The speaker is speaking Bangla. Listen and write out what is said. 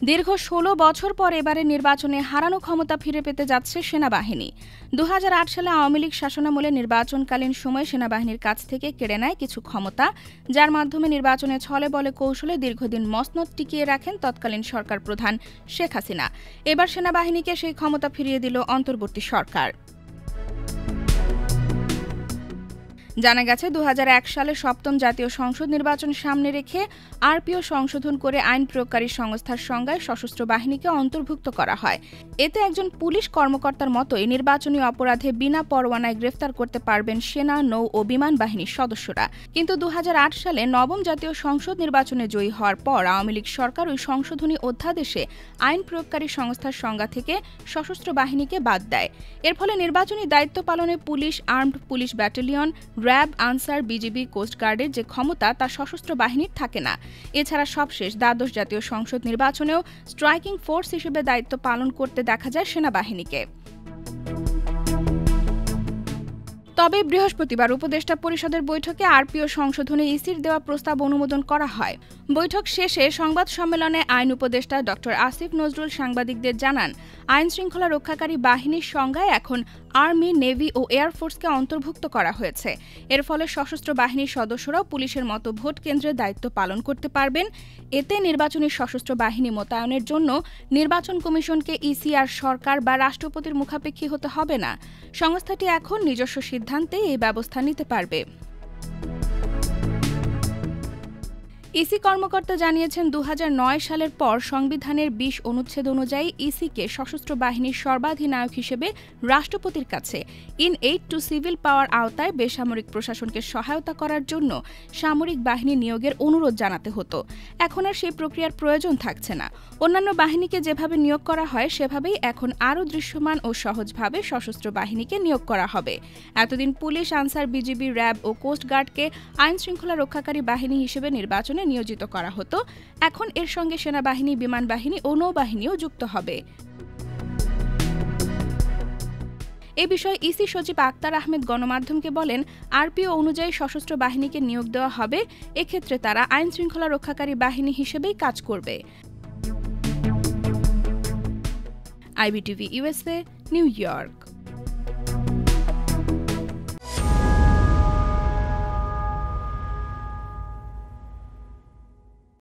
দীর্ঘ ১৬ বছর পর এবারে নির্বাচনে হারানো ক্ষমতা ফিরে পেতে যাচ্ছে সেনাবাহিনী। ২০০৮ সালে আওয়ামী লীগ শাসনামলে নির্বাচনকালীন সময়ে সেনাবাহিনীর কাছ থেকে কেড়ে নেয় কিছু ক্ষমতা, যার মাধ্যমে নির্বাচনে ছলে বলে কৌশলে দীর্ঘদিন মসনদ টিকিয়ে রাখেন তৎকালীন সরকার প্রধান শেখ হাসিনা। এবার সেনাবাহিনীকে সেই ক্ষমতা ফিরিয়ে দিল অন্তর্বর্তী সরকার। জানা গেছে ২০০১ সালে সপ্তম জাতীয় সংসদ নির্বাচন সামনে রেখে আরপিও সংশোধন করে আইন প্রয়োগকারী সংস্থার সংজ্ঞায় সশস্ত্র বাহিনীকে অন্তর্ভুক্ত করা হয়। এতে একজন পুলিশ কর্মকর্তার মতোই নির্বাচনী অপরাধে বিনা পরোয়ানায় গ্রেফতার করতে পারবেন সেনা, নৌ ও বিমান বাহিনীর সদস্যরা। কিন্তু ২০০৮ সালে নবম জাতীয় সংসদ নির্বাচনে জয়ী হওয়ার পর আওয়ামী লীগ সরকার ওই সংশোধনী অধ্যাদেশে আইন প্রয়োগকারী সংস্থার সংজ্ঞা থেকে সশস্ত্র বাহিনীকে বাদ দেয়। এর ফলে নির্বাচনী দায়িত্ব পালনে police, armed police battalion, RAB, Ansar, BGB, কোস্টগার্ডের যে ক্ষমতা তা সশস্ত্র বাহিনীর থাকে না। এছাড়া সবশেষ দ্বাদশ জাতীয় সংসদ নির্বাচনেও স্ট্রাইকিং ফোর্স হিসেবে দায়িত্ব পালন করতে দেখা যায় সেনাবাহিনীকে। তবে বৃহস্পতিবার উপদেষ্টা পরিষদের বৈঠকে আরপিও সংশোধনে ইসির দেওয়া প্রস্তাব অনুমোদন করা হয়। বৈঠক শেষে সংবাদ সম্মেলনে আইন উপদেষ্টা ড আসিফ নজরুল সাংবাদিকদের জানান, আইন শৃঙ্খলা রক্ষাকারী বাহিনীর সংজ্ঞায় এখন আর্মি, নেভি ও এয়ারফোর্সকে অন্তর্ভুক্ত করা হয়েছে। এর ফলে সশস্ত্র বাহিনীর সদস্যরাও পুলিশের মতো ভোট কেন্দ্রের দায়িত্ব পালন করতে পারবেন। এতে নির্বাচনী সশস্ত্র বাহিনী মোতায়েনের জন্য নির্বাচন কমিশনকে ইসি আর সরকার বা রাষ্ট্রপতির মুখাপেক্ষী হতে হবে না। সংস্থাটি এখন নিজস্ব সিদ্ধান্তে এই ব্যবস্থা নিতে পারবে। ইসি কর্মকর্তা জানিয়েছেন, ২০০৯ সালের পর সংবিধানের ২০ অনুচ্ছেদ অনুযায়ী ইসিকে সশস্ত্র বাহিনীর সর্বাধিনায়ক হিসেবে রাষ্ট্রপতির কাছে ইন এইড টু সিভিল পাওয়ার আওতায় বেসামরিক প্রশাসনকে সহায়তা করার জন্য সামরিক বাহিনী নিয়োগের অনুরোধ জানাতে হতো। এখন আর সেই প্রক্রিয়ার প্রয়োজন থাকছে না। অন্যান্য বাহিনীকে যেভাবে নিয়োগ করা হয় সেভাবেই এখন আরও দৃশ্যমান ও সহজভাবে সশস্ত্র বাহিনীকে নিয়োগ করা হবে। এতদিন পুলিশ, আনসার, বিজিবি, র্যাব ও কোস্টগার্ডকে আইন শৃঙ্খলা রক্ষাকারী বাহিনী হিসেবে নির্বাচনে নিয়োজিত করা হতো। এখন এর সঙ্গে সেনাবাহিনী, বিমান বাহিনী ও নৌবাহিনীও যুক্ত হবে। এ বিষয়ে ইসি সচিব আক্তার আহমেদ গণমাধ্যমকে বলেন, আরপিও অনুযায়ী সশস্ত্র বাহিনীকে নিয়োগ দেওয়া হবে। এক্ষেত্রে তারা আইন শৃঙ্খলা রক্ষাকারী বাহিনী হিসেবেই কাজ করবে। IBTV USA, new York.